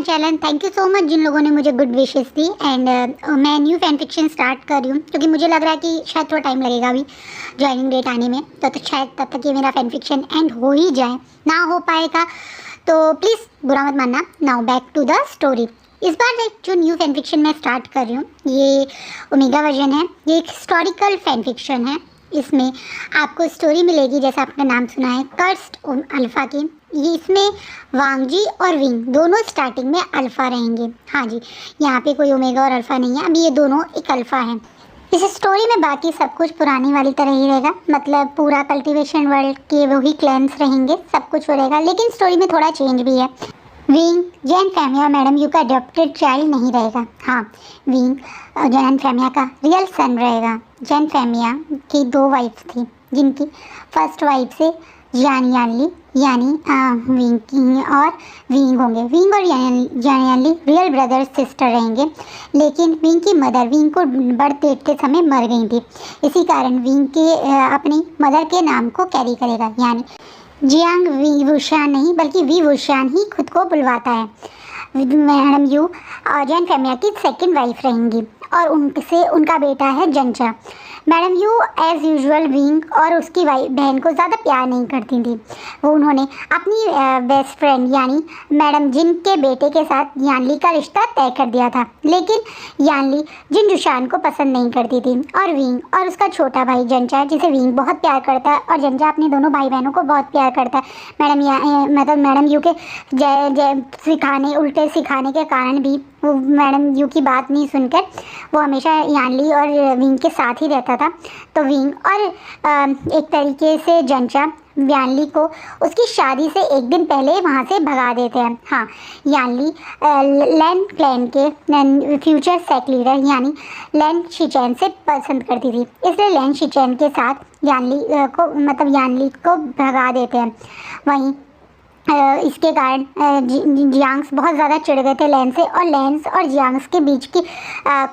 Channel. Thank you so much जिन लोगों ने मुझे गुड विशेस दी एंड मैं न्यू फैन फिक्शन स्टार्ट कर रही हूँ क्योंकि मुझे लग रहा है कि शायद थोड़ा टाइम लगेगा अभी ज्वाइनिंग डेट आने में, तो शायद तब तक ये मेरा फैन फिक्शन एंड हो ही जाए। ना हो पाएगा तो प्लीज़ बुरा मत मानना। Now back to the story. इस बार जो न्यू फैन फिक्शन मैं स्टार्ट कर रही हूँ ये ओमेगा वर्जन है। ये एक हिस्टोरिकल फैन फिक्शन है। इसमें आपको स्टोरी मिलेगी, जैसे आपने नाम सुना है, कर्स्ड अल्फ़ा की। ये इसमें वांगजी और विंग दोनों स्टार्टिंग में अल्फ़ा रहेंगे। हाँ जी, यहाँ पे कोई ओमेगा और अल्फ़ा नहीं है, अभी ये दोनों एक अल्फ़ा है। इस स्टोरी में बाकी सब कुछ पुरानी वाली तरह ही रहेगा, मतलब पूरा कल्टीवेशन वर्ल्ड के वही क्लैन्स रहेंगे, सब कुछ हो रहेगा। लेकिन स्टोरी में थोड़ा चेंज भी है। विंग जैन फैमिया और मैडम यू का अडॉप्टेड चाइल्ड नहीं रहेगा। हाँ, विंग जैन फैमिया का रियल सन रहेगा। जैन फैमिया की 2 वाइफ थी, जिनकी फर्स्ट वाइफ से जान यानली यानी विंग की और विंग होंगे। विंग और जान यानली रियल ब्रदर सिस्टर रहेंगे, लेकिन विंग की मदर विंग को बर्थ देते समय मर गई थी। इसी कारण विंग के अपनी मदर के नाम को कैरी करेगा, यानी जियांग वी वुशान नहीं बल्कि वी वुशान ही खुद को बुलवाता है। मैडम यू जैन फैमिया की सेकंड वाइफ रहेंगी और उनसे उनका बेटा है जंचा। Madam you as usual wing और उसकी बहन को ज़्यादा प्यार नहीं करती थी। वो उन्होंने अपनी बेस्ट फ्रेंड यानी मैडम जिन के बेटे के साथ यानली का रिश्ता तय कर दिया था, लेकिन यानली जिन जुशान को पसंद नहीं करती थी। और विंग और उसका छोटा भाई जंचा, जिसे विंग बहुत प्यार करता है और जंचा अपने दोनों भाई बहनों को बहुत प्यार करता है। मैडम यू के उल्टे सिखाने के कारण भी वो मैडम यू की बात नहीं सुनकर वो हमेशा यानली और विंग के साथ ही रहता था। तो विंग और एक तरीके से जंचा यानली को उसकी शादी से एक दिन पहले वहाँ से भगा देते हैं। हाँ, यानली लैन क्लैन के फ्यूचर सेक लीडर यानी लैन शिचैन से पसंद करती थी, इसलिए लैन शिचैन के साथ यानली को भगा देते हैं। वहीं इसके कारण जियांग्स बहुत ज़्यादा चिढ़ गए थे लैन से, और लैंस और जियांग्स के बीच की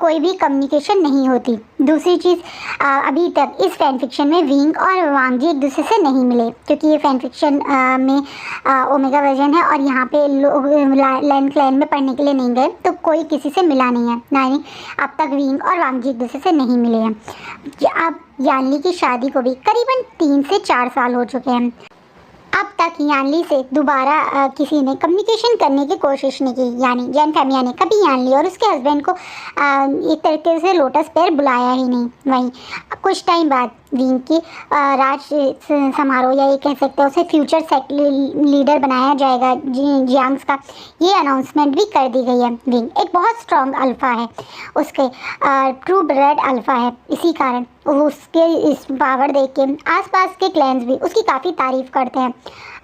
कोई भी कम्युनिकेशन नहीं होती। दूसरी चीज़, अभी तक इस फैन फिक्शन में विंग और वांगजी एक दूसरे से नहीं मिले, क्योंकि ये फैन फिक्शन में ओमेगा वर्जन है और यहाँ पे लोग लैन क्लैन में पढ़ने के लिए नहीं गए, तो कोई किसी से मिला नहीं है। यानी अब तक विंग और वांगजी एक दूसरे से नहीं मिले हैं। अब यानली की शादी को भी करीबन 3 से 4 साल हो चुके हैं। अब तक यानली से दोबारा किसी ने कम्युनिकेशन करने की कोशिश नहीं की, यानी जैन फैमिया ने कभी यानली और उसके हस्बैंड को एक तरीके से लोटस पेयर बुलाया ही नहीं। वहीं कुछ टाइम बाद विंग की राज समारोह, या ये कह सकते हैं उसे फ्यूचर सेक लीडर बनाया जाएगा जियांग्स का, ये अनाउंसमेंट भी कर दी गई है। विंग एक बहुत स्ट्रॉन्ग अल्फ़ा है, उसके ट्रू ब्लड अल्फ़ा है, इसी कारण वो उसके इस पावर देख के आसपास के क्लैन्स भी उसकी काफ़ी तारीफ़ करते हैं।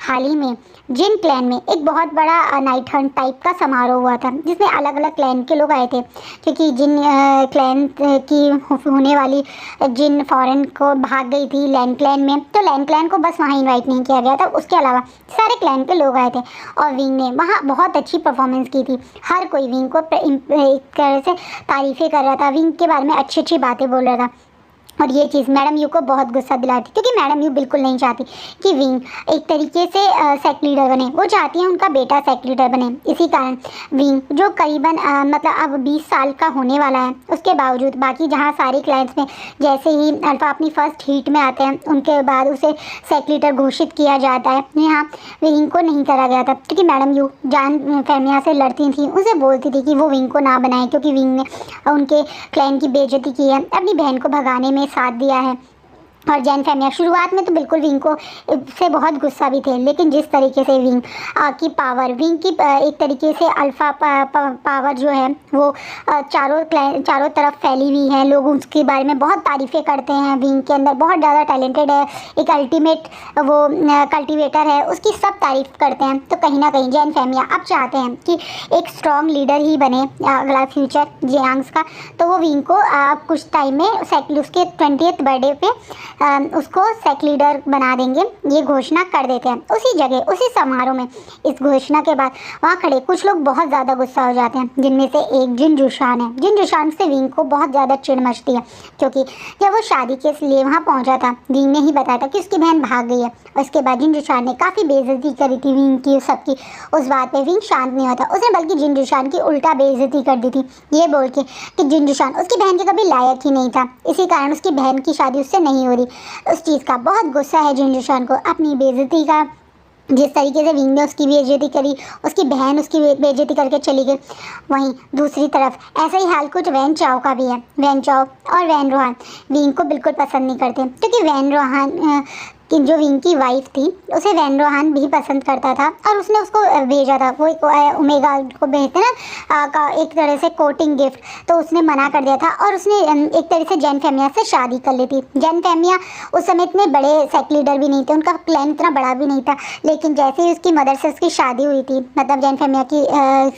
हाल ही में जिन क्लैन में एक बहुत बड़ा नाइट हंट टाइप का समारोह हुआ था, जिसमें अलग अलग क्लैन के लोग आए थे, क्योंकि जिन क्लैन की होने वाली जिन फॉरेन को भाग गई थी लैन क्लैन में, तो लैन क्लैन को बस वहाँ इनवाइट नहीं किया गया था, उसके अलावा सारे क्लैन के लोग आए थे और विंग ने वहाँ बहुत अच्छी परफॉर्मेंस की थी। हर कोई विंग को एक तरह से तारीफ़ें कर रहा था, विंग के बारे में अच्छी अच्छी बातें बोल रहा था। और ये चीज़ मैडम यू को बहुत गुस्सा दिलाती, क्योंकि मैडम यू बिल्कुल नहीं चाहती कि विंग एक तरीके से सेक लीडर बने, वो चाहती हैं उनका बेटा सेक लीडर बने। इसी कारण विंग जो करीबन अब 20 साल का होने वाला है, उसके बावजूद बाकी जहाँ सारे क्लाइंट्स में जैसे ही अल्फ़ा अपनी फर्स्ट हीट में आते हैं, उनके बाद उसे सेक लीडर घोषित किया जाता है। यहाँ विंग को नहीं करा गया था, क्योंकि मैडम यू जान फैमिया से लड़ती थी, उनसे बोलती थी कि वो विंग को ना बनाए, क्योंकि विंग ने उनके क्लैन की बेइज्जती की है, अपनी बहन को भगाने में साथ दिया है। और जैन फैमिया शुरुआत में तो बिल्कुल विंग को से बहुत गुस्सा भी थे, लेकिन जिस तरीके से विंग की पावर, विंग की एक तरीके से अल्फ़ा पावर जो है वो चारों तरफ फैली हुई है, लोग उसके बारे में बहुत तारीफ़ें करते हैं। विंग के अंदर बहुत ज़्यादा टैलेंटेड है, एक अल्टीमेट वो कल्टिवेटर है, उसकी सब तारीफ़ करते हैं। तो कहीं ना कहीं जैन फैमिया अब चाहते हैं कि एक स्ट्रॉन्ग लीडर ही बने अगला फ्यूचर जियांग्स का। तो वो विंग को कुछ टाइम में उसके 20th बर्थडे पे उसको सेक लीडर बना देंगे, ये घोषणा कर देते हैं। उसी जगह उसी समारोह में इस घोषणा के बाद वहाँ खड़े कुछ लोग बहुत ज़्यादा गुस्सा हो जाते हैं, जिनमें से एक जिनजुशान है। जिनजुशान से विंग को बहुत ज़्यादा चिढ़ मचती है, क्योंकि जब वो शादी के लिए वहाँ पहुँचा था विंग ने ही बताया था कि उसकी बहन भाग गई है। और इसके बाद जिनजुशान ने काफ़ी बेइज्जती करी थी विंग की, सबकी। उस बात पे विंग शांत नहीं होता, उसने बल्कि जिनजुशान की उल्टा बेइज्जती कर दी थी, ये बोल के कि जिनजुशान उसकी बहन के कभी लायक ही नहीं था, इसी कारण उसकी बहन की शादी उससे नहीं हो रही। उस चीज़ का बहुत गुस्सा है जिनजुशान को, अपनी बेइज्जती का। जिस तरीके से विंग ने उसकी बेइज्जती करी, उसकी बहन उसकी बेइज्जती करके चली गई। वहीं दूसरी तरफ ऐसा ही हाल कुछ वैन चाओ का भी है। वैन चाओ और वैन रोहान विंग को बिल्कुल पसंद नहीं करते, क्योंकि वैन रोहान कि जो विंग की वाइफ थी उसे वैन रोहान भी पसंद करता था, और उसने उसको भेजा था, वो ओमेगा को भेजते ना का एक तरह से कोटिंग गिफ्ट, तो उसने मना कर दिया था। और उसने एक तरह से जैन फेमिया से शादी कर ली थी। जैन फेमिया उस समय इतने बड़े सेक लीडर भी नहीं थे, उनका क्लैन इतना बड़ा भी नहीं था, लेकिन जैसे ही उसकी मदर से उसकी शादी हुई थी, मतलब जैन फेमिया की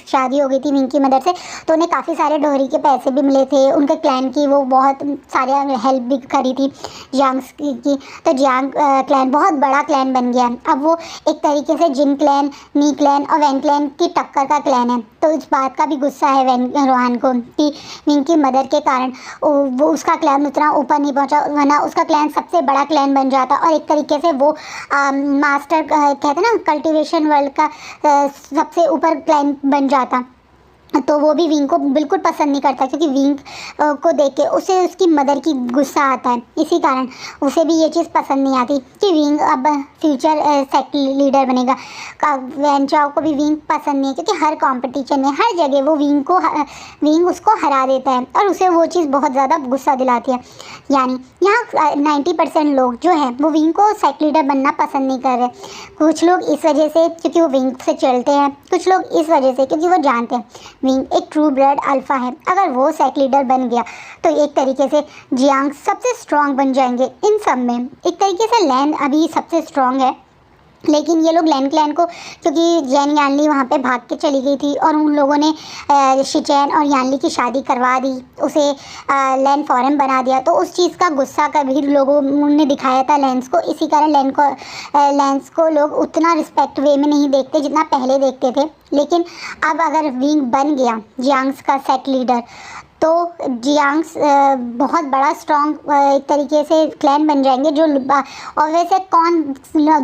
शादी हो गई थी विंग की मदर से, तो उन्हें काफ़ी सारे डोहरी के पैसे भी मिले थे, उनके क्लैन की वो बहुत सारे हेल्प भी करी थी जियांग्स की। तो जियांग क्लैन बहुत बड़ा क्लैन बन गया। अब वो एक तरीके से जिन क्लैन, नी क्लैन और वैन क्लैन की टक्कर का क्लैन है। तो इस बात का भी गुस्सा है वैन रोहान को कि विंग की मदर के कारण वो उसका क्लैन उतना ऊपर नहीं पहुंचा, वरना उसका क्लैन सबसे बड़ा क्लैन बन जाता, और एक तरीके से वो मास्टर कहते हैं ना कल्टीवेशन वर्ल्ड का सबसे ऊपर क्लैन बन जाता। तो वो भी विंग को बिल्कुल पसंद नहीं करता, क्योंकि विंग को देख के उसे उसकी मदर की गुस्सा आता है, इसी कारण उसे भी ये चीज़ पसंद नहीं आती कि विंग अब फ्यूचर सेक लीडर बनेगा। वैन चाओ को भी विंग पसंद नहीं है, क्योंकि हर कंपटीशन में हर जगह वो विंग उसको हरा देता है, और उसे वो चीज़ बहुत ज़्यादा गुस्सा दिलाती है। यानी यहाँ 90% लोग जो हैं वो विंग को सेक लीडर बनना पसंद नहीं कर रहे। कुछ लोग इस वजह से क्योंकि वो विंग से चलते हैं, कुछ लोग इस वजह से क्योंकि वो जानते हैं विंग एक ट्रू ब्लड अल्फा है। अगर वो सेक लीडर बन गया तो एक तरीके से जियांग सबसे स्ट्रांग बन जाएंगे इन सब में। एक तरीके से लैन अभी सबसे स्ट्रांग है, लेकिन ये लोग लैन क्लैन को, क्योंकि जैन यानली वहाँ पे भाग के चली गई थी और उन लोगों ने शिचैन और यानली की शादी करवा दी, उसे लैन फॉरेन बना दिया, तो उस चीज़ का गुस्सा कभी लोगों ने दिखाया था लैंस को। इसी कारण लैंस को लोग उतना रिस्पेक्ट वे में नहीं देखते जितना पहले देखते थे। लेकिन अब अगर विंग बन गया जियांग्स का सेक लीडर, तो जियांग्स बहुत बड़ा स्ट्रॉन्ग एक तरीके से क्लैन बन जाएंगे, जो और वैसे कौन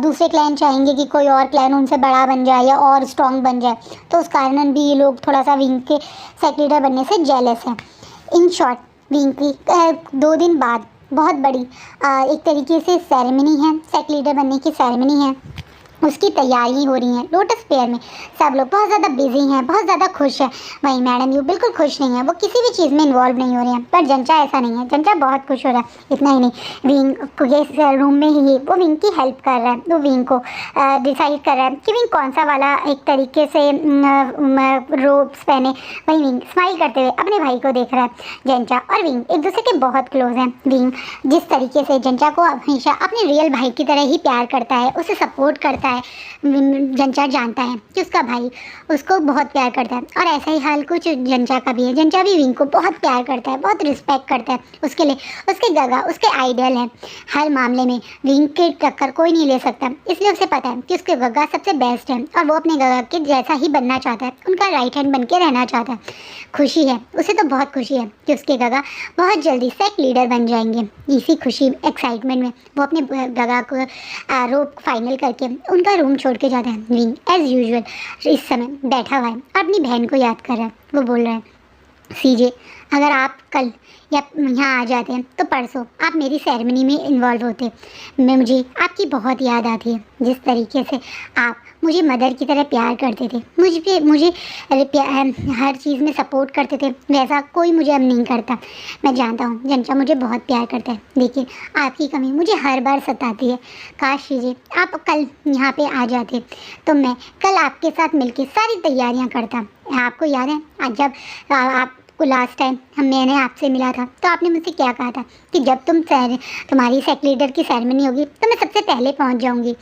दूसरे क्लैन चाहेंगे कि कोई और क्लैन उनसे बड़ा बन जाए या और स्ट्रॉन्ग बन जाए। तो उस कारण भी ये लोग थोड़ा सा विंग के सेक लीडर बनने से जेलस हैं। इन शॉर्ट विंग की 2 दिन बाद बहुत बड़ी एक तरीके से सेरेमनी है, सेक लीडर बनने की सेरेमनी है, उसकी तैयारी हो रही है। लोटस फेयर में सब लोग बहुत ज़्यादा बिजी हैं, बहुत ज़्यादा खुश है। वहीं मैडम यू बिल्कुल खुश नहीं है, वो किसी भी चीज़ में इन्वॉल्व नहीं हो रहे हैं। पर जंचा ऐसा नहीं है, जंचा बहुत खुश हो रहा है। इतना ही नहीं, विंग के रूम में ही वो विंग की हेल्प कर रहा है, वो विंग को डिसाइड कर रहा है कि विंग कौन सा वाला एक तरीके से रोब्स पहने। वहीं विंग स्माइल करते हुए अपने भाई को देख रहा है। जंचा और विंग एक दूसरे के बहुत क्लोज हैं। विंग जिस तरीके से जंचा को हमेशा अपने रियल भाई की तरह ही प्यार करता है, उसे सपोर्ट करता है, जंचा जानता है कि उसका भाई उसको बहुत प्यार करता है। और ऐसा ही हाल कुछ जंचा का भी है। जंचा भी विंग को बहुत प्यार करता है, बहुत रिस्पेक्ट करता है। उसके लिए उसके गगा उसके आइडल है। हर मामले में विंग के टक्कर कोई नहीं ले सकता, इसलिए उसे पता है कि उसके गगा सबसे बेस्ट है और वो अपने गगा के जैसा ही बनना चाहता है, उनका राइट हैंड बन के रहना चाहता है। खुशी है, उसे तो बहुत खुशी है कि उसके गगा बहुत जल्दी सेक लीडर बन जाएंगे। इसी खुशी एक्साइटमेंट में वो अपने गगा को रोप फाइनल करके उनका रूम छोड़ के जाता है। विंग एज यूजुअल इस समय बैठा हुआ है, अपनी बहन को याद कर रहा है। वो बोल रहा है, सीजे अगर आप कल या यहाँ आ जाते हैं तो परसों आप मेरी सेरेमनी में इन्वॉल्व होते। मुझे आपकी बहुत याद आती है, जिस तरीके से आप मुझे मदर की तरह प्यार करते थे, मुझे हर चीज़ में सपोर्ट करते थे, वैसा कोई मुझे अब नहीं करता। मैं जानता हूँ जंचा मुझे बहुत प्यार करता है, लेकिन आपकी कमी मुझे हर बार सताती है। काश शीजे आप कल यहाँ पे आ जाते तो मैं कल आपके साथ मिलके सारी तैयारियाँ करता। आपको याद है आज जब आपको लास्ट टाइम मैंने आपसे मिला था तो आपने मुझसे क्या कहा था कि जब तुम्हारी सेक लीडर की सेरेमनी होगी तो मैं सबसे पहले पहुंच जाऊंगी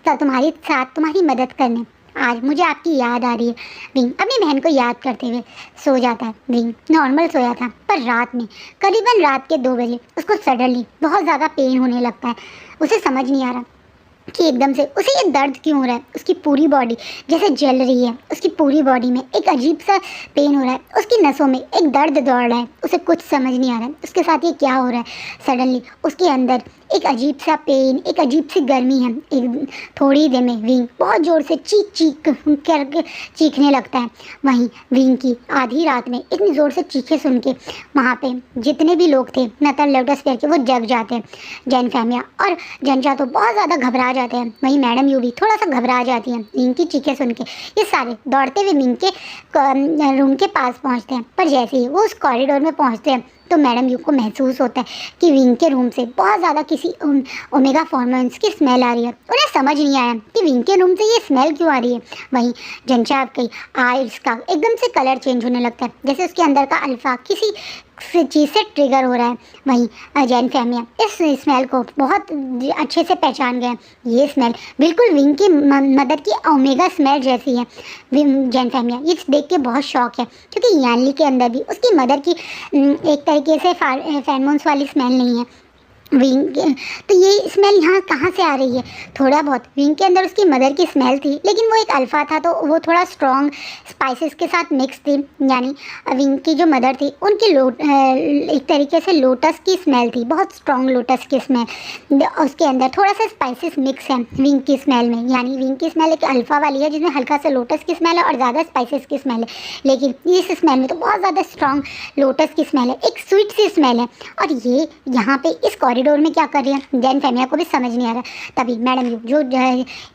तो तुम्हारी मदद करने। आज मुझे आपकी याद आ रही है। विंग अपनी बहन को याद करते हुए सो जाता है। विंग नॉर्मल सोया था, पर रात में करीबन रात के 2 बजे उसको सडनली बहुत ज़्यादा पेन होने लगता है। उसे समझ नहीं आ रहा कि एकदम से उसे ये दर्द क्यों हो रहा है। उसकी पूरी बॉडी जैसे जल रही है, उसकी पूरी बॉडी में एक अजीब सा पेन हो रहा है, उसकी नसों में एक दर्द दौड़ रहा है। उसे कुछ समझ नहीं आ रहा है उसके साथ ये क्या हो रहा है। सडनली उसके अंदर एक अजीब सा पेन, एक अजीब सी गर्मी है। एक थोड़ी देर में विंग बहुत ज़ोर से चीख करके चीखने लगता है। वहीं विंग की आधी रात में इतनी ज़ोर से चीखें सुन के वहाँ पे जितने भी लोग थे मतलब लोटस फेयर के, वो जग जाते हैं। जैन फैमिया और जंचा तो बहुत ज़्यादा घबरा जाते हैं। वहीं मैडम यू भी थोड़ा सा घबरा जाती हैं विंग की चीखें सुन के। ये सारे दौड़ते हुए विंग के रूम के पास पहुँचते हैं, पर जैसे ही वो उस कॉरिडोर में पहुँचते हैं तो मैडम यू को महसूस होता है कि विंग के रूम से बहुत ज़्यादा किसी ओमेगा फॉर्मेंस की स्मेल आ रही है। उन्हें समझ नहीं आया कि विंग के रूम से ये स्मेल क्यों आ रही है। वहीं जंचा की आइज का एकदम से कलर चेंज होने लगता है, जैसे उसके अंदर का अल्फा किसी चीज़ से ट्रिगर हो रहा है। वहीं जैन फैमिया इस स्मेल को बहुत अच्छे से पहचान गए। ये स्मेल बिल्कुल विंग की मदर की ओमेगा स्मेल जैसी है। जैन फैमिया ये देख के बहुत शौक है, क्योंकि यानली के अंदर भी उसकी मदर की एक तरीके से फेरोमोन्स वाली स्मेल नहीं है। विंग तो ये स्मेल यहाँ कहाँ से आ रही है। थोड़ा बहुत विंग के अंदर उसकी मदर की स्मेल थी, लेकिन वो एक अल्फ़ा था तो वो थोड़ा स्ट्रॉन्ग स्पाइसेस के साथ मिक्स थी। यानी विंग की जो मदर थी उनकी एक तरीके से लोटस की स्मेल थी, बहुत स्ट्रॉन्ग लोटस की स्मेल। उसके अंदर थोड़ा सा स्पाइसेस मिक्स है विंग की स्मेल में। यानी विंग की स्मेल एक अल्फ़ा वाली है जिसमें हल्का सा लोटस की स्मेल है और ज़्यादा स्पाइसेस की स्मेल है, लेकिन इस स्मेल में तो बहुत ज़्यादा स्ट्रॉन्ग लोटस की स्मेल है, एक स्वीट सी स्मेल है। और ये यहाँ पे इस कॉरिडोर में क्या कर रही है जैन फैमिया को भी समझ नहीं आ रहा। तभी मैडम यू जो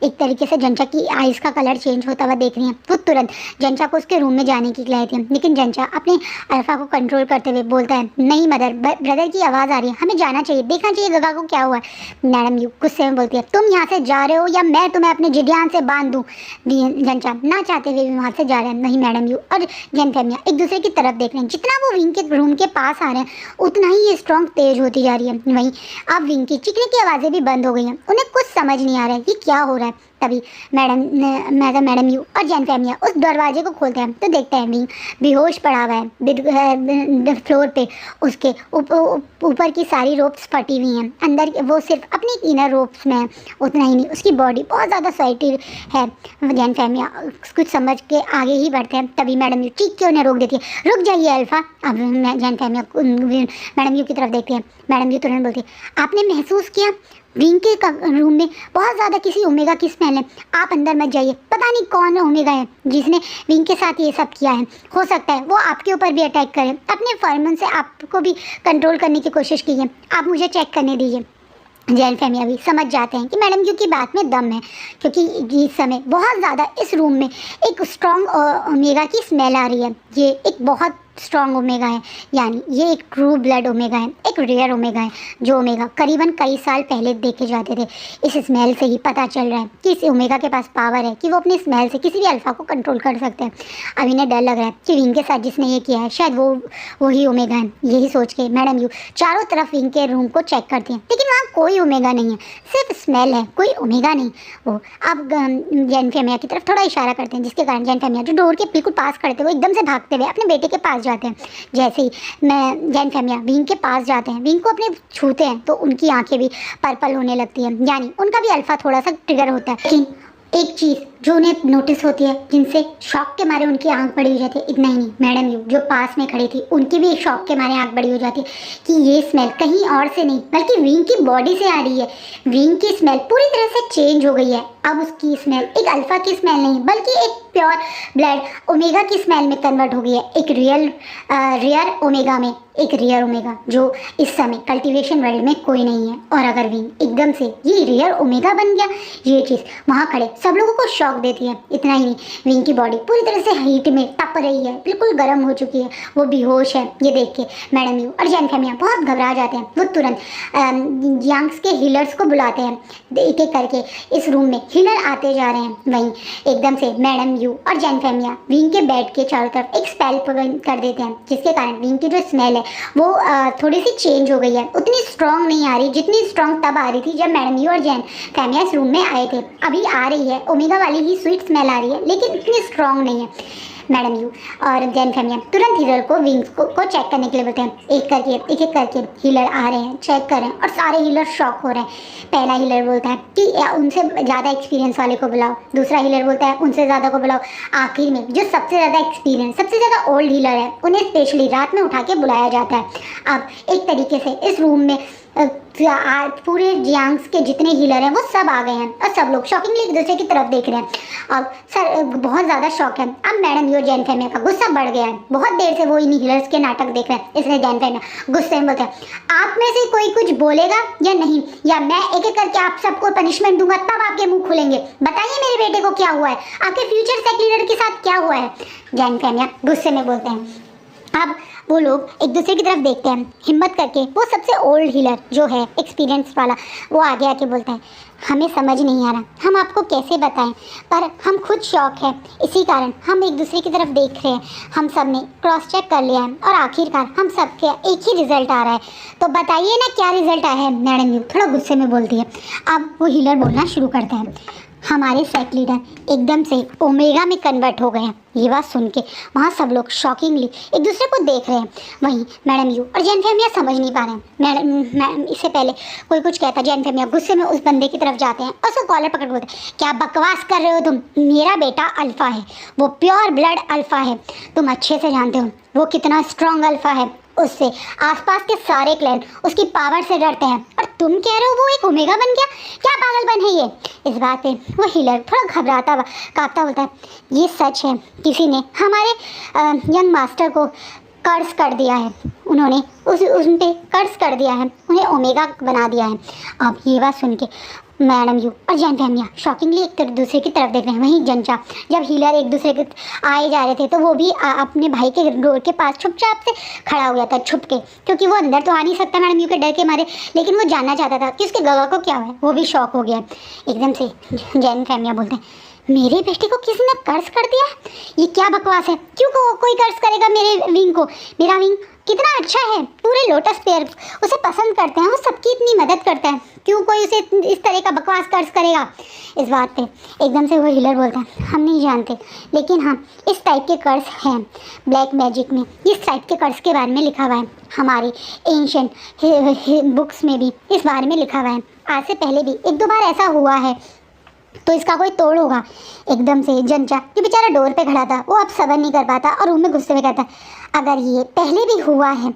एक तरीके से जंचा की आइज़ का कलर चेंज होता हुआ देख रही है, वो तुरंत जंचा को उसके रूम में जाने की कहती है। लेकिन जंचा अपने अल्फा को कंट्रोल करते हुए बोलता है, नहीं मदर, ब्रदर की आवाज़ आ रही है, हमें जाना चाहिए, देखना चाहिए गगा को क्या हुआ है। मैडम यू गुस्से में बोलती है, तुम यहाँ से जा रहे हो या मैं तुम्हें अपने जिडियान से बांध दूँ। जंचा ना चाहते हुए भी वहाँ से जा रहे हैं। वहीं मैडम यू और जैन फैमिया एक दूसरे की तरफ देख रहे हैं। जितना वो विंग के रूम के पास आ रहे हैं उतना ही ये स्ट्रॉन्ग तेज होती जा रही है। वहीं अब विंग की चीखने की आवाज़ें भी बंद हो गई हैं। उन्हें कुछ समझ नहीं आ रहा है कि क्या हो रहा है। तभी मैडम यू और जैन फैमिया उस दरवाजे को खोलते हैं तो देखते हैं विंग बेहोश पड़ा हुआ है फ्लोर पे। उसके ऊपर की सारी रोप्स फटी हुई हैं, अंदर वो सिर्फ अपनी इनर रोप्स में है। उतना ही नहीं, उसकी बॉडी बहुत ज़्यादा स्वेटी है। जैन फैमिया कुछ समझ के आगे ही बढ़ते हैं। तभी मैडम यू चीख के उन्हें रोक देती है, रुक जाइए अल्फा। अब जैन फैमिया मैडम यू की तरफ देखते हैं। मैडम यू तुरंत बोलती है, आपने महसूस किया विंग के रूम में बहुत ज़्यादा किसी ओमेगा की स्मेल है, आप अंदर मत जाइए। पता नहीं कौन ओमेगा है जिसने विंग के साथ ये सब किया है, हो सकता है वो आपके ऊपर भी अटैक करे, अपने फॉर्मन से आपको भी कंट्रोल करने की कोशिश की है, आप मुझे चेक करने दीजिए। जैन फैमिया भी समझ जाते हैं कि मैडम यू की बात में दम है, क्योंकि इस समय बहुत ज़्यादा इस रूम में एक स्ट्रॉन्ग ओमेगा की स्मेल आ रही है। ये एक बहुत स्ट्रॉन्ग ओमेगा है, यानी ये एक ट्रू ब्लड ओमेगा है, एक रेयर ओमेगा है। जो ओमेगा करीबन कई साल पहले देखे जाते थे। इस स्मेल से ही पता चल रहा है कि इस ओमेगा के पास पावर है कि वो अपनी स्मेल से किसी भी अल्फा को कंट्रोल कर सकते हैं। अब इन्हें डर लग रहा है कि विंग के साथ जिसने ये किया है शायद वो ही ओमेगा है। यही सोच के मैडम यू चारों तरफ विंग के रूम को चेक करती हैं, लेकिन वहाँ कोई ओमेगा नहीं है, सिर्फ स्मेल है, कोई ओमेगा नहीं। वो अब जैन फैमिया की तरफ थोड़ा इशारा करते हैं, जिसके कारण जैन फैमिया जो डोर के बिल्कुल पास खड़े थे वो एकदम से भागते हुए अपने बेटे के पास जाते हैं। जैसे ही जैन फैमिया विंग के पास जाते हैं, विंग को अपने छूते हैं तो उनकी आंखें भी पर्पल होने लगती हैं, यानी उनका भी अल्फा थोड़ा सा ट्रिगर होता है। लेकिन एक चीज़ जो उन्हें नोटिस होती है, जिनसे शॉक के मारे उनकी आंख बड़ी हो जाती है। इतना ही नहीं, मैडम यू जो पास में खड़ी थी उनकी भी शॉक के मारे आंख बड़ी हो जाती है कि ये स्मेल कहीं और से नहीं बल्कि विंग की बॉडी से आ रही है। विंग की स्मेल पूरी तरह से चेंज हो गई है। अब उसकी स्मेल एक अल्फा की स्मेल नहीं बल्कि एक प्योर ब्लड ओमेगा की स्मेल में कन्वर्ट हो गई है। एक रियर ओमेगा में एक रियर ओमेगा जो इस समय कल्टीवेशन वर्ल्ड में कोई नहीं है। और अगर विंग एकदम से ये रियर ओमेगा बन गया, ये चीज़ वहाँ खड़े सब लोगों को शॉक देती है। इतना ही नहीं, विंग की बॉडी पूरी तरह से हीट में तप रही है, बिल्कुल गर्म हो चुकी है, वो बेहोश है। ये देख के मैडम यू और जैन फैमिया बहुत घबरा जाते हैं। वो तुरंत यांग्स के हीलर्स को बुलाते हैं। एक एक करके इस रूम में हीलर आते जा रहे हैं। वहीं एकदम से मैडम यू और जैन फैमिया विंग के बेड के चारों तरफ एक स्पेल कर देते हैं, जिसके कारण विंग की जो स्मेल है वो थोड़ी सी चेंज हो गई है। उतनी स्ट्रॉन्ग नहीं आ रही जितनी स्ट्रॉन्ग तब आ रही थी जब मैडम यू और जैन फैमिया इस रूम में आए थे। अभी आ रही है ओमेगा वाली ही स्वीट स्मेल आ रही है, लेकिन इतनी स्ट्रॉन्ग नहीं है। मैडम यू और जैन फेमिया तुरंत हीलर को विंग्स को चेक करने के लिए बोलते हैं। एक एक करके हीलर आ रहे हैं, चेक कर रहे हैं और सारे हीलर शॉक हो रहे हैं। पहला हीलर बोलता है कि उनसे ज़्यादा एक्सपीरियंस वाले को बुलाओ। दूसरा हीलर बोलता है उनसे ज़्यादा को बुलाओ। आखिर में जो सबसे ज़्यादा एक्सपीरियंस, सबसे ज़्यादा ओल्ड हीलर है, उन्हें स्पेशली रात में उठा के बुलाया जाता है। अब एक तरीके से इस रूम में पूरे जियांग्स के जितने हीलर हैं वो सब आ गए हैं और सब लोग शॉकिंगली एक दूसरे की तरफ देख रहे हैं। अब सर बहुत ज़्यादा शौक है। अब मैडम यू जैन फेमिया का गुस्सा बढ़ गया है। बहुत देर से वो इन हीलर्स के नाटक देख रहे हैं, इसलिए जैन फेमिया गुस्से में बोलते हैं, आप में से कोई कुछ बोलेगा या नहीं, या मैं एक एक करके आप सबको पनिशमेंट दूंगा, तब आपके मुंह खुलेंगे। बताइए मेरे बेटे को क्या हुआ है, आपके फ्यूचर सेक्रेटरी लीडर के साथ क्या हुआ है। जैन फेमिया गुस्से में बोलते हैं। अब वो लोग एक दूसरे की तरफ देखते हैं। हिम्मत करके वो सबसे ओल्ड हीलर जो है, एक्सपीरियंस वाला, वो आगे आके बोलता है, हमें समझ नहीं आ रहा हम आपको कैसे बताएं, पर हम खुद शौक है, इसी कारण हम एक दूसरे की तरफ देख रहे हैं। हम सब ने क्रॉस चेक कर लिया है और आखिरकार हम सब के एक ही रिजल्ट आ रहा है। तो बताइए ना क्या रिजल्ट आया है। मैडम यू थोड़ा गुस्से में बोलती है। अब वो हीलर बोलना शुरू करते हैं, हमारे सेट लीडर एकदम से ओमेगा में कन्वर्ट हो गए हैं। ये बात सुन के वहाँ सब लोग शॉकिंगली एक दूसरे को देख रहे हैं। वहीं मैडम यू और जैन फेमिया समझ नहीं पा रहे हैं। मैडम इससे पहले कोई कुछ कहता, जैन फेमिया गुस्से में उस बंदे की तरफ जाते हैं और उसको कॉलर पकड़ बोलते हैं, क्या बकवास कर रहे हो तुम, मेरा बेटा अल्फ़ा है, वो प्योर ब्लड अल्फ़ा है, तुम अच्छे से जानते हो वो कितना स्ट्रॉन्ग अल्फ़ा है। उससे आसपास के सारे क्लैन उसकी पावर से डरते हैं, और तुम कह रहे हो वो एक ओमेगा बन गया, क्या पागलपन है ये। इस बात पे वो हीलर थोड़ा घबराता कांपता बोलता है, ये सच है, किसी ने हमारे यंग मास्टर को कर्ज कर दिया है, उन्होंने उन पे कर्ज कर दिया है, उन्हें ओमेगा बना दिया है। अब ये बात सुन के मैडम यू और जैन फेमिया शॉकिंगली एक दूसरे की तरफ देख रहे हैं। वहीं जंचा जब हीलर एक दूसरे के आए जा रहे थे तो वो भी अपने भाई के डोर के पास चुपचाप से खड़ा हो गया था, छुप के, क्योंकि वो अंदर तो आ नहीं सकता मैडम यू के डर के मारे, लेकिन वो जानना चाहता था कि उसके गवाह को क्या हुआ है। वो भी शॉक हो गया। एकदम से जैन फेमिया बोलते हैं, मेरे बेटे को किसी ने कर्ज कर दिया, ये क्या बकवास है, क्यों कोई कर्ज करेगा मेरे विंग को, मेरा विंग कितना अच्छा है, पूरे लोटस पेयर उसे पसंद करते हैं, वो सबकी इतनी मदद करता है, क्यों कोई उसे इस तरह का बकवास कर्ज करेगा। इस बात पे एकदम से वो हीलर बोलता है, हम नहीं जानते, लेकिन हाँ इस टाइप के कर्ज हैं ब्लैक मैजिक में, इस टाइप के कर्ज के बारे में लिखा हुआ है, हमारी एंशिएंट बुक्स में भी इस बारे में लिखा हुआ है। आज से पहले भी एक दो बार ऐसा हुआ है, तो इसका कोई तोड़ होगा। एकदम से जंचा जो बेचारा डोर पे खड़ा था वो अब सबर नहीं कर पाता और रूम में गुस्से में कहता, अगर ये पहले भी हुआ है,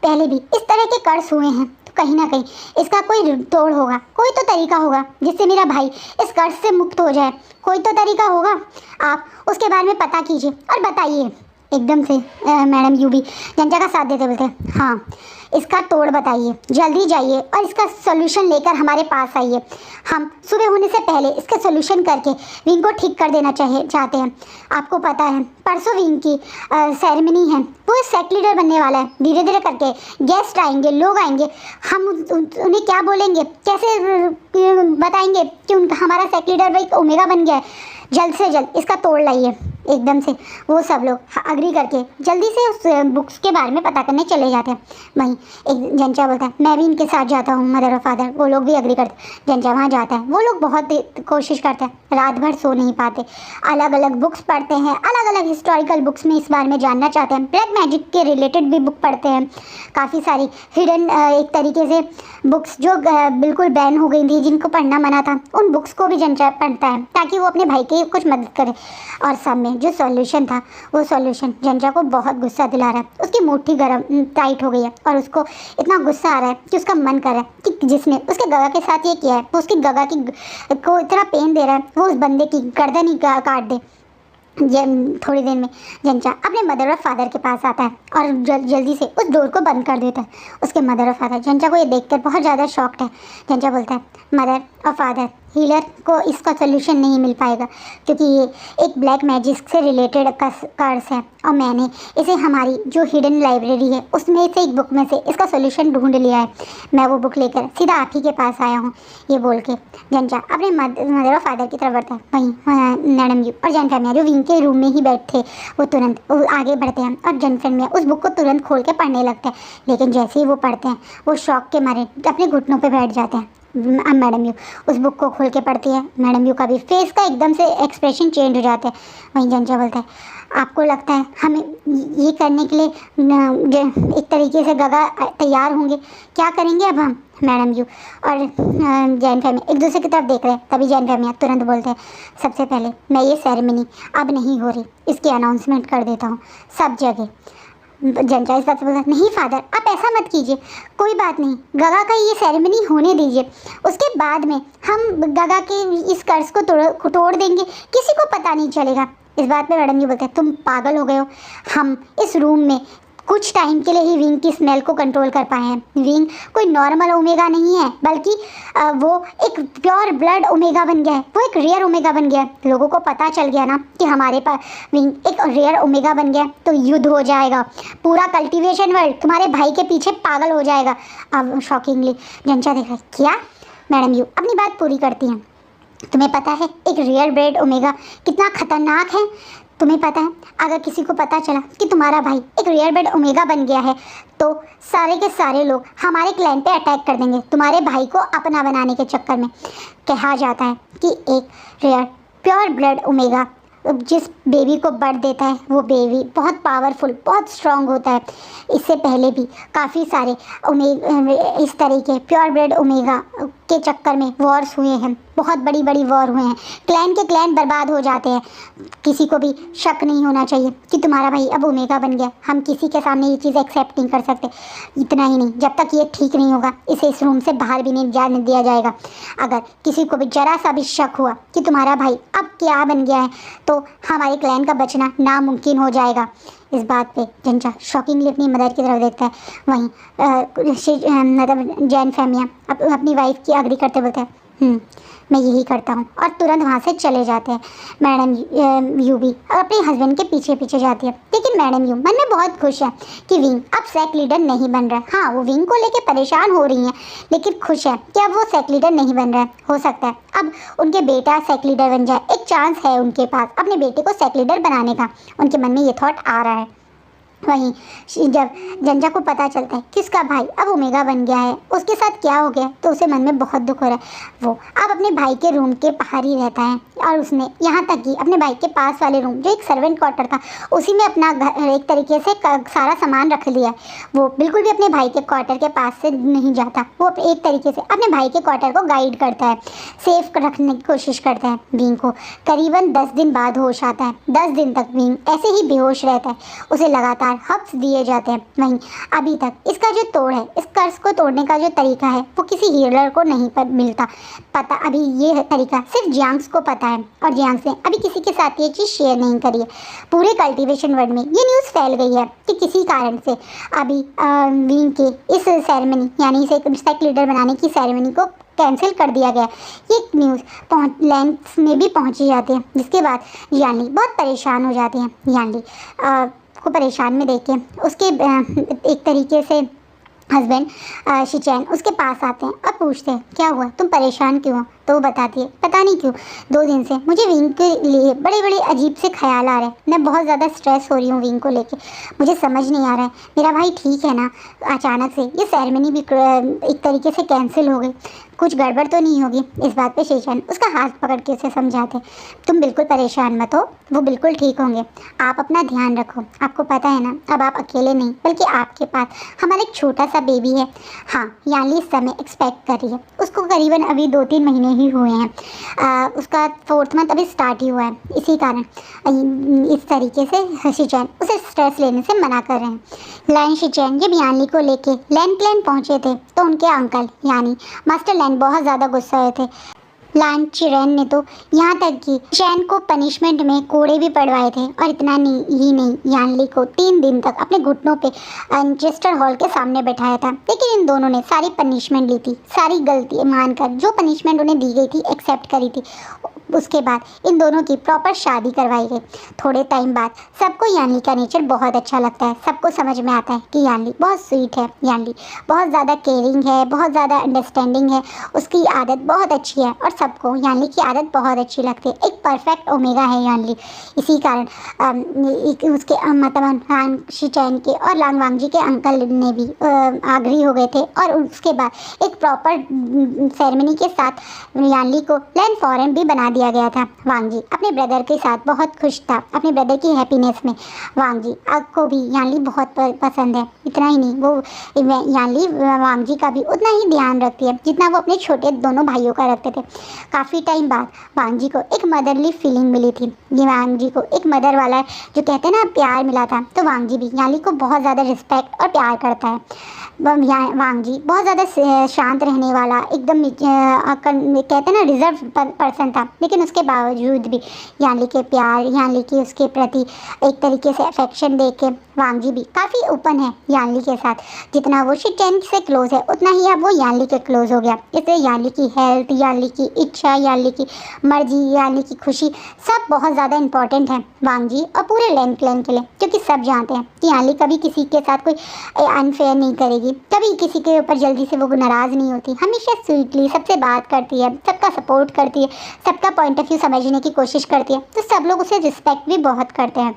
पहले भी इस तरह के कर्ज हुए हैं, तो कहीं ना कहीं इसका कोई तोड़ होगा, कोई तो तरीका होगा जिससे मेरा भाई इस कर्ज से मुक्त हो जाए, कोई तो तरीका होगा, आप उसके बारे में पता कीजिए और बताइए। एकदम से मैडम यू भी जंचा का साथ देते बोलते हैं, हाँ इसका तोड़ बताइए, जल्दी जाइए और इसका सोल्यूशन लेकर हमारे पास आइए, हम सुबह होने से पहले इसका सोल्यूशन करके विंग को ठीक कर देना चाहते हैं। आपको पता है परसों विंग की सेरेमनी है, वो सेट लीडर बनने वाला है, धीरे धीरे करके गेस्ट आएंगे, लोग आएंगे, हम उन्हें क्या बोलेंगे, कैसे बताएंगे कि उनका हमारा सेट लीडर भाई ओमेगा बन गया है, जल्द से जल्द इसका तोड़ लाइए। एकदम से वो सब लोग अग्री करके जल्दी से उस बुक्स के बारे में पता करने चले जाते हैं। वहीं एक जंचा बोलता है, मैं भी इनके साथ जाता हूँ मदर और फादर, वो लोग भी अग्री करते हैं। जंचा वहाँ जाता है, वो लोग बहुत कोशिश करते हैं, रात भर सो नहीं पाते, अलग अलग बुक्स पढ़ते हैं, अलग अलग हिस्टोरिकल बुक्स में इस बारे में जानना चाहते हैं, ब्लैक मैजिक के रिलेटेड भी बुक पढ़ते हैं, काफ़ी सारी हिडन एक तरीके से बुक्स जो बिल्कुल बैन हो गई थी, जिनको पढ़ना मना था, उन बुक्स को भी जंचा पढ़ता है ताकि वो अपने भाई की कुछ मदद करे। और सब में जो सॉल्यूशन था, वो सॉल्यूशन जंजा को बहुत गुस्सा दिला रहा है, उसकी मुट्ठी गर्म टाइट हो गई है और उसको इतना गुस्सा आ रहा है कि उसका मन कर रहा है कि जिसने उसके गगा के साथ ये किया है, वो उसकी गगा की को इतना पेन दे रहा है, वो उस बंदे की गर्दन ही काट दे। थोड़ी देर में जंचा अपने मदर और फादर के पास आता है और जल्दी से उस डोर को बंद कर देता है। उसके मदर और फादर जंचा को ये देखकर बहुत ज़्यादा शॉक्ड है। जंचा बोलता है, मदर और फादर, हीलर को इसका सोल्यूशन नहीं मिल पाएगा क्योंकि ये एक ब्लैक मैजिक से रिलेटेड कर्स है और मैंने इसे हमारी जो हिडन लाइब्रेरी है उसमें से एक बुक में से इसका सोल्यूशन ढूंढ लिया है। मैं वो बुक लेकर सीधा आप ही के पास आया हूँ। ये बोल के जंचा अपने मदर और फादर की तरफ बढ़ता है। वहीं मैडम यू और जैन फेमिया जो विंग के रूम में ही बैठे वो तुरंत आगे बढ़ते हैं और जैन फेमिया उस बुक को तुरंत खोल के पढ़ने लगते हैं। लेकिन जैसे ही वो पढ़ते हैं वो शौक के मारे अपने घुटनों पर बैठ जाते हैं मैडम यू उस बुक को खोल के पढ़ती है। मैडम यू का भी फेस का एकदम से एक्सप्रेशन चेंज हो जाता है। वहीं जंजा बोलता है, आपको लगता है हमें ये करने के लिए एक तरीके से गगा तैयार होंगे? क्या करेंगे अब हम? मैडम यू और जैन फैमिया एक दूसरे की तरफ देख रहे हैं। तभी जैन फैमिया तुरंत बोलते हैं, सबसे पहले मैं ये सेरेमनी अब नहीं हो रही, इसकी अनाउंसमेंट कर देता हूँ सब जगह। जनता इस बात से बोलता, नहीं फादर आप ऐसा मत कीजिए, कोई बात नहीं, गगा का ये सेरेमनी होने दीजिए, उसके बाद में हम गगा के इस कर्ज को तोड़ देंगे, किसी को पता नहीं चलेगा। इस बात पे मैडम जी बोलते हैं, तुम पागल हो गए हो, हम इस रूम में कुछ टाइम के लिए ही विंग की स्मेल को कंट्रोल कर पाए हैं। विंग कोई नॉर्मल ओमेगा नहीं है, बल्कि वो एक प्योर ब्लड ओमेगा बन गया है, वो एक रेयर ओमेगा बन गया है। लोगों को पता चल गया ना कि हमारे पास विंग एक रेयर ओमेगा बन गया, तो युद्ध हो जाएगा, पूरा कल्टीवेशन वर्ल्ड तुम्हारे भाई के पीछे पागल हो जाएगा। अब शॉकिंगली जंचा देख रहा है, क्या? मैडम यू अपनी बात पूरी करती हैं, तुम्हें पता है एक रेयर ब्लड ओमेगा कितना खतरनाक है? तुम्हें पता है अगर किसी को पता चला कि तुम्हारा भाई एक रेयर ब्लड ओमेगा बन गया है, तो सारे के सारे लोग हमारे क्लैन पे अटैक कर देंगे तुम्हारे भाई को अपना बनाने के चक्कर में। कहा जाता है कि एक रेयर प्योर ब्लड ओमेगा जिस बेबी को बर्थ देता है, वो बेबी बहुत पावरफुल, बहुत स्ट्रांग होता है। इससे पहले भी काफ़ी सारे इस तरीके प्योर ब्लड ओमेगा के चक्कर में वॉर्स हुए हैं, बहुत बड़ी बड़ी वॉर हुए हैं, क्लैन के क्लैन बर्बाद हो जाते हैं। किसी को भी शक नहीं होना चाहिए कि तुम्हारा भाई अब ओमेगा बन गया। हम किसी के सामने ये चीज़ एक्सेप्ट नहीं कर सकते। इतना ही नहीं, जब तक ये ठीक नहीं होगा इसे इस रूम से बाहर भी नहीं जाने दिया जाएगा। अगर किसी को भी जरा सा भी शक हुआ कि तुम्हारा भाई अब क्या बन गया है, तो हमारे क्लैन का बचना नामुमकिन हो जाएगा। इस बात पे जंचा शॉकिंगली अपनी मदर की तरफ देखता है। वहीं मतलब जैन फैमिया अपनी वाइफ की अग्री करते बोलते हैं, मैं यही करता हूँ, और तुरंत वहाँ से चले जाते हैं। मैडम यू भी अपने हस्बैंड के पीछे पीछे जाती है, लेकिन मैडम यू मन में बहुत खुश है कि विंग अब सेक लीडर नहीं बन रहा है। हाँ, वो विंग को लेके परेशान हो रही हैं, लेकिन खुश है कि अब वो सेक लीडर नहीं बन रहा है। हो सकता है अब उनके बेटा सेक लीडर बन जाए, एक चांस है उनके पास अपने बेटे को सेक लीडर बनाने का। उनके मन में ये थॉट आ रहा है। वहीं जब जंजा को पता चलता है कि उसका भाई अब ओमेगा बन गया है, उसके साथ क्या हो गया, तो उसे मन में बहुत दुख हो रहा है। वो अब अपने भाई के रूम के बाहर ही रहता है, और उसने यहाँ तक कि अपने भाई के पास वाले रूम जो एक सर्वेंट क्वार्टर था, उसी में अपना घर एक तरीके से सारा सामान रख लिया है। वो बिल्कुल भी अपने भाई के क्वार्टर के पास से नहीं जाता। वो एक तरीके से अपने भाई के क्वार्टर को गाइड करता है, सेफ रखने की कोशिश करता है। विंग को करीबन 10 दिन बाद होश आता है। 10 दिन तक विंग ऐसे ही बेहोश रहता है, उसे लगातार हब्स दिए जाते हैं। वहीं अभी तक इसका जो तोड़ है, इस कर्ज को तोड़ने का जो तरीका है, वो किसी हीलर को नहीं मिलता पता। अभी ये तरीका सिर्फ जियांग्स को पता है, और जियांग्स ने अभी किसी के साथ ये चीज़ शेयर नहीं करी है। पूरे कल्टीवेशन वर्ल्ड में ये न्यूज़ फैल गई है कि किसी कारण से अभी विंग के इस सेरेमनी यानी इसे सेक लीडर बनाने की सेरेमनी को कैंसिल कर दिया गया। ये न्यूज़ लैंड्स में भी पहुंची जाती है, जिसके बाद यानली बहुत परेशान हो जाती हैं। यानली को परेशान में देख के उसके एक तरीके से हस्बैंड शिचैन उसके पास आते हैं और पूछते हैं, क्या हुआ, तुम परेशान क्यों हो? तो वो बताती है, पता नहीं क्यों 2 दिन से मुझे विंग के लिए बड़े बड़े अजीब से ख्याल आ रहे हैं। मैं बहुत ज़्यादा स्ट्रेस हो रही हूँ विंग को लेके। मुझे समझ नहीं आ रहा है, मेरा भाई ठीक है ना? अचानक से ये सेरेमनी भी एक तरीके से कैंसिल हो गई, कुछ गड़बड़ तो नहीं होगी? इस बात पे शिचैन उसका हाथ पकड़ के उसे समझाते, तुम बिल्कुल परेशान मत हो, वो बिल्कुल ठीक होंगे, आप अपना ध्यान रखो। आपको पता है ना, अब आप अकेले नहीं बल्कि आपके पास हमारा एक छोटा सा बेबी है। हाँ, यानली इस समय एक्सपेक्ट कर रही है, उसको करीबन अभी 2-3 महीने ही हुए हैं। उसका 4th मंथ अभी स्टार्ट ही हुआ है। इसी कारण इस तरीके से शिचैन उसे स्ट्रेस लेने से मना कर रहे हैं। लैन शिचैन जब यानली को लेके लैन क्लैन पहुँचे थे, तो उनके अंकल यानी मास्टर लैन बहुत ज़्यादा गुस्सा हुए थे। लैन चिरेन ने तो यहाँ तक कि चैन को पनिशमेंट में कोड़े भी पड़वाए थे, और इतना नहीं यानली को 3 दिन तक अपने घुटनों पे एंचेस्टर हॉल के सामने बैठाया था। लेकिन इन दोनों ने सारी पनिशमेंट ली थी, सारी गलती मानकर जो पनिशमेंट उन्हें दी गई थी एक्सेप्ट करी थी। उसके बाद इन दोनों की प्रॉपर शादी करवाई गई। थोड़े टाइम बाद सबको यानली का नेचर बहुत अच्छा लगता है। सबको समझ में आता है कि यानली बहुत स्वीट है, यानली बहुत ज़्यादा केयरिंग है, बहुत ज़्यादा अंडरस्टैंडिंग है, उसकी आदत बहुत अच्छी है और सबको यानली की आदत बहुत अच्छी लगती है। एक परफेक्ट ओमेगा है यानली। इसी कारण उसके मतलब हान शिचैन के और लांग वांगजी के अंकल ने भी आग्रही हो गए थे और उसके बाद एक प्रॉपर सेरेमनी के साथ यानली को लैंड फॉरेन भी बना दिया गया था। वांगजी अपने ब्रदर के साथ बहुत खुश था, अपने ब्रदर की हैप्पीनेस में। वांगजी को भी यानली बहुत पसंद है। इतना ही नहीं, वो यानली वांगजी का भी उतना ही ध्यान रखती है जितना वो अपने छोटे दोनों भाइयों का रखते थे। काफ़ी टाइम बाद वांगजी को एक मदरली फीलिंग मिली थी। ये वांगजी को एक मदर वाला जो कहते हैं ना प्यार मिला था, तो वांगजी भी यानली को बहुत ज़्यादा रिस्पेक्ट और प्यार करता है। वांगजी बहुत ज़्यादा शांत रहने वाला, एकदम कहते हैं ना रिजर्व पर्सन था, लेकिन उसके बावजूद भी यानली के प्यार, यानली की उसके प्रति एक तरीके से अफेक्शन देख के वांगजी भी काफ़ी ओपन है यानली के साथ। जितना वो शिचैन से क्लोज है उतना ही अब वो यानली के क्लोज हो गया। इसलिए यानली की हेल्थ, यानली की इच्छा, यानली की मर्जी, यानली की खुशी सब बहुत ज़्यादा इंपॉर्टेंट है वांगजी और पूरे लैंड क्लैन के लिए, क्योंकि सब जानते हैं कि यानली कभी किसी के साथ कोई अनफेयर नहीं करेगी, कभी किसी के ऊपर जल्दी से वो नाराज़ नहीं होती, हमेशा स्वीटली सबसे बात करती है, सबका सपोर्ट करती है, सबका पॉइंट ऑफ व्यू समझने की कोशिश करती है, तो सब लोग उसे रिस्पेक्ट भी बहुत करते हैं।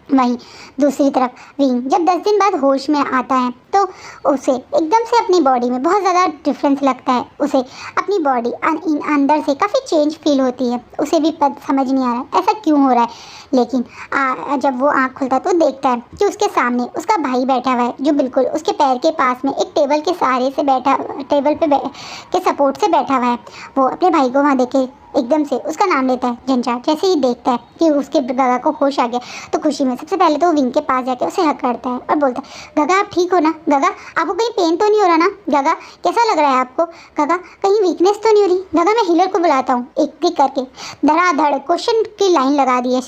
वहीं दूसरी तरफ विंग जब 10 दिन बाद होश में आता है तो उसे एकदम से अपनी बॉडी में बहुत ज़्यादा डिफरेंस लगता है। उसे अपनी बॉडी अंदर से काफ़ी चेंज फील होती है। उसे भी समझ नहीं आ रहा है ऐसा क्यों हो रहा है। लेकिन जब वो आँख खुलता है तो देखता है कि उसके सामने उसका भाई बैठा हुआ है, जो बिल्कुल उसके पैर के पास में एक टेबल के सहारे से बैठा, टेबल पे के सपोर्ट से बैठा हुआ है। वो अपने भाई को वहाँ देखे एकदम से उसका नाम लेता है जंचा। जैसे ही देखता है कि उसके गगा को होश आ गया तो खुशी में सबसे पहले तो वो विंग के पास जाके उसे हक करता है और बोलता है, गगा आप ठीक हो ना? गगा आपको कहीं पेन तो नहीं हो रहा ना? गगा कैसा लग रहा है आपको? गगा कहीं वीकनेस तो नहीं हो रही? गगा मैं हीलर को बुलाता हूँ। एक एक करके धड़ाधड़ क्वेश्चन की लाइन लगा दी है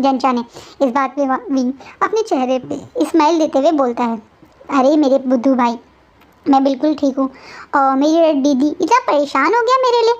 जंचा ने। इस बात पे विंग अपने चेहरे पे स्माइल देते हुए बोलता है, अरे मेरे बुद्धू भाई, मैं बिल्कुल ठीक हूँ और मेरी दीदी इतना परेशान हो गया मेरे लिए।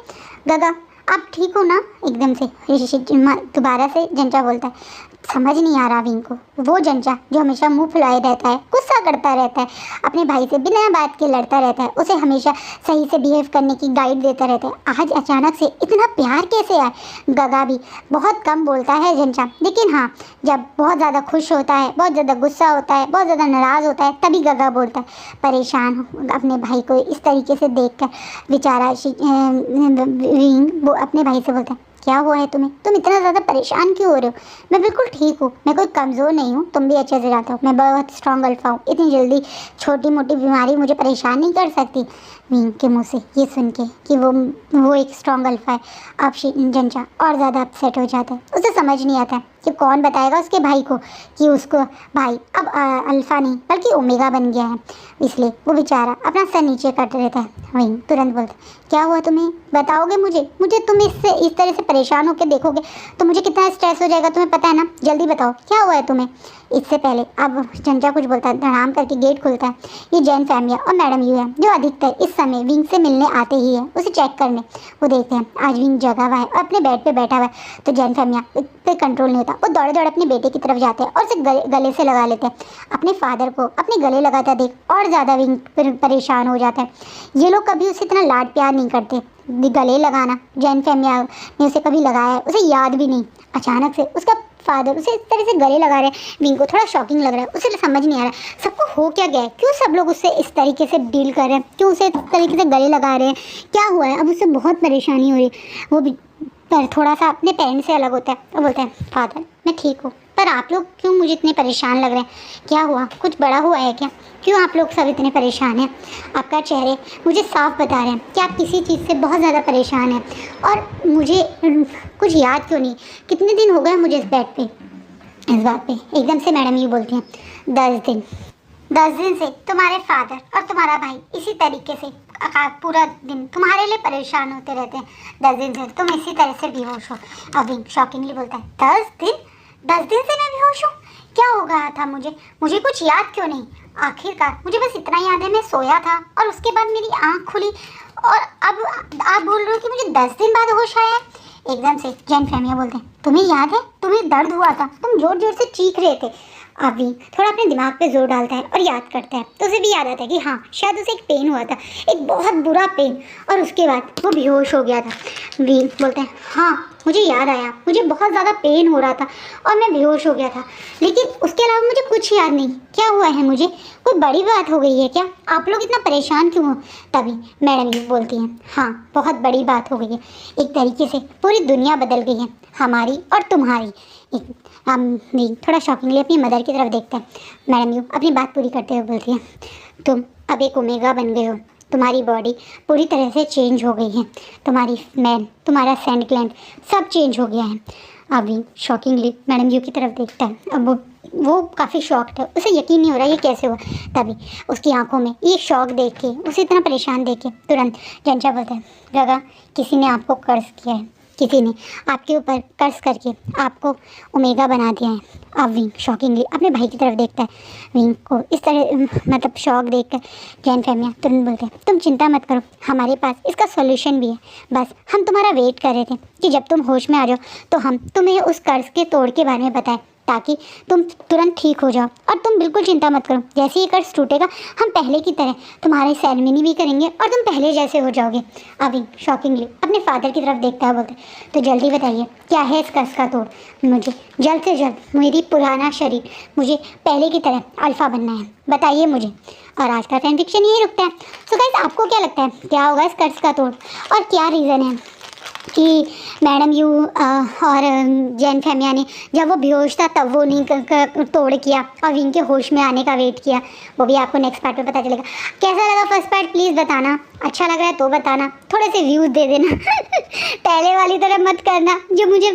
गगा आप ठीक हो ना? एकदम से दोबारा से जंचा बोलता है। समझ नहीं आ रहा विंग को, वो जंचा जो हमेशा मुंह फुलाए रहता है, गुस्सा करता रहता है, अपने भाई से बिना बात के लड़ता रहता है, उसे हमेशा सही से बिहेव करने की गाइड देता रहता है, आज अचानक से इतना प्यार कैसे आया? गगा भी बहुत कम बोलता है जंचा, लेकिन हाँ जब बहुत ज़्यादा खुश होता है, बहुत ज़्यादा गुस्सा होता है, बहुत ज़्यादा नाराज़ होता है, तभी गगा बोलता है। परेशान अपने भाई को इस तरीके से देख कर बेचारा विंग वो अपने भाई से बोलता है, क्या हुआ है तुम्हें? तुम इतना ज़्यादा परेशान क्यों हो रहे हो? मैं बिल्कुल ठीक हूँ, मैं कोई कमज़ोर नहीं हूँ, तुम भी अच्छे से जानते हो, मैं बहुत स्ट्रॉन्ग अल्फा हूँ, इतनी जल्दी छोटी मोटी बीमारी मुझे परेशान नहीं कर सकती। विंग के मुंह से ये सुन के कि वो एक स्ट्रॉन्ग अल्फा है, अब जंचा और ज़्यादा अपसेट हो जाता है। उसे समझ नहीं आता कि कौन बताएगा उसके भाई को कि उसको भाई अब अल्फा नहीं बल्कि ओमेगा बन गया है। इसलिए वो बेचारा अपना सर नीचे कर रहता है। वहीं तुरंत बोलता, क्या हुआ तुम्हें? बताओगे मुझे तुम इस तरह से परेशान होकर देखोगे तो मुझे कितना स्ट्रेस हो जाएगा, तुम्हें पता है ना? जल्दी बताओ क्या हुआ है तुम्हें? इससे पहले अब जंचा कुछ बोलता है, धड़ाम करके गेट खुलता है। ये जैन फैमिया और मैडम यू है, जो अधिकतर इस समय विंग से मिलने आते ही है उसे चेक करने। वो देखते हैं आज विंग जगा हुआ है और अपने बेड पे बैठा हुआ है, तो जैन फैमिया पे कंट्रोल नहीं होता, वो दौड़े दौड़े अपने बेटे की तरफ जाते हैं और उसे गले से लगा लेते हैं। अपने फादर को अपने गले लगाता देख और ज़्यादा विंग परेशान हो जाता है। ये लोग कभी उसे इतना लाड प्यार नहीं करते, गले लगाना जैन फैमिया ने उसे कभी लगाया है उसे याद भी नहीं। अचानक से उसका फादर उसे इस तरह से गले लगा रहे हैं। विंग को थोड़ा शॉकिंग लग रहा है, उसे समझ नहीं आ रहा सबको हो क्या गया है, क्यों सब लोग उससे इस तरीके से डील कर रहे हैं, क्यों उसे इस तरीके से गले लगा रहे हैं, क्या हुआ है? अब उससे बहुत परेशानी हो रही है। वो भी थोड़ा सा अपने पेरेंट्स से अलग होता है और बोलता है, फादर मैं ठीक हूँ, पर आप लोग क्यों मुझे इतने परेशान लग रहे हैं? क्या हुआ? कुछ बड़ा हुआ है क्या? क्यों आप लोग सब इतने परेशान हैं? आपका चेहरे मुझे साफ बता रहे हैं कि आप किसी चीज़ से बहुत ज़्यादा परेशान हैं और मुझे कुछ याद क्यों नहीं? कितने दिन हो गए मुझे इस बेड पे? इस बात पे एकदम से मैडम ये बोलती हैं, 10 दिन से तुम्हारे फादर और तुम्हारा भाई इसी तरीके से पूरा दिन तुम्हारे लिए परेशान होते रहते हैं। 10 दिन से तुम इसी तरह से बेहोश हो। अभी शॉकिंगली बोलता है, 10 दिन से मैं बेहोश हूँ? क्या हो गया था मुझे कुछ याद क्यों नहीं? आखिरकार मुझे बस इतना याद है मैं सोया था और उसके बाद मेरी आँख खुली और अब आप बोल रहे हो कि मुझे 10 दिन बाद होश आया है। एकदम से जैन फेमिया बोलते हैं, तुम्हें याद है, तुम्हें दर्द हुआ था, तुम जोर जोर से चीख रहे थे। अब विंग थोड़ा अपने दिमाग पे जोर डालता है और याद करता है, तो उसे भी याद आता है कि हाँ शायद उसे एक पेन हुआ था, एक बहुत बुरा पेन, और उसके बाद वो बेहोश हो गया था। विंग बोलते हैं, हाँ मुझे याद आया, मुझे बहुत ज़्यादा पेन हो रहा था और मैं बेहोश हो गया था, लेकिन उसके अलावा मुझे कुछ याद नहीं। क्या हुआ है मुझे, कोई बड़ी बात हो गई है क्या, आप लोग इतना परेशान क्यों हो? तभी मैडम ये बोलती हैं, हाँ बहुत बड़ी बात हो गई है, एक तरीके से पूरी दुनिया बदल गई है, हमारी और तुम्हारी। एक हम थोड़ा शॉकिंगली अपनी मदर की तरफ देखते हैं। मैडम यू अपनी बात पूरी करते हुए बोलती है, तुम अब एक ओमेगा बन गए हो, तुम्हारी बॉडी पूरी तरह से चेंज हो गई है, तुम्हारी मैन, तुम्हारा सैंड ग्लैंड सब चेंज हो गया है। अभी शॉकिंगली मैडम यू की तरफ देखता है। अब वो काफ़ी शॉक्ड है, उसे यकीन नहीं हो रहा ये कैसे हुआ। तभी उसकी आंखों में ये शॉक देख के, उसे इतना परेशान देख के तुरंत जंचा बोलता है, गगा किसी ने आपको कर्ज किया है, किसी ने आपके ऊपर कर्ज करके आपको ओमेगा बना दिया है। अब विंग शॉकिंगली अपने भाई की तरफ देखता है। विंग को इस तरह मतलब शॉक देखकर जैन फेमिया तुरंत बोलते हैं, तुम चिंता मत करो, हमारे पास इसका सॉल्यूशन भी है, बस हम तुम्हारा वेट कर रहे थे कि जब तुम होश में आ जाओ तो हम तुम्हें उस कर्ज के तोड़ के बारे में बताएं, ताकि तुम तुरंत ठीक हो जाओ। और तुम बिल्कुल चिंता मत करो, जैसे ही कर्ज टूटेगा हम पहले की तरह तुम्हारी सेरेमनी भी करेंगे और तुम पहले जैसे हो जाओगे। अभी शॉकिंगली अपने फादर की तरफ देखता है, बोलते तो जल्दी बताइए क्या है इस कर्ज का तोड़, मुझे जल्द से जल्द मेरी पुराना शरीर, मुझे पहले की तरह अल्फ़ा बनना है, बताइए मुझे। और आज का फैन फिक्शन यही रुकता है। सो गाइस आपको क्या लगता है क्या होगा इस कर्ज का तोड़, और क्या रीज़न है कि मैडम यू और जैन फेमिया ने जब वो बेहोश था तब वो नहीं तोड़ किया और विंग के होश में आने का वेट किया, वो भी आपको नेक्स्ट पार्ट में पता चलेगा। कैसा लगा फर्स्ट पार्ट प्लीज़ बताना, अच्छा लग रहा है तो बताना, थोड़े से व्यूज़ दे देना पहले वाली तरह मत करना जो मुझे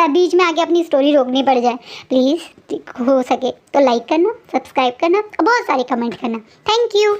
बीच में आके अपनी स्टोरी रोकनी पड़ जाए। प्लीज़ हो सके तो लाइक करना, सब्सक्राइब करना और बहुत सारे कमेंट करना। Thank you.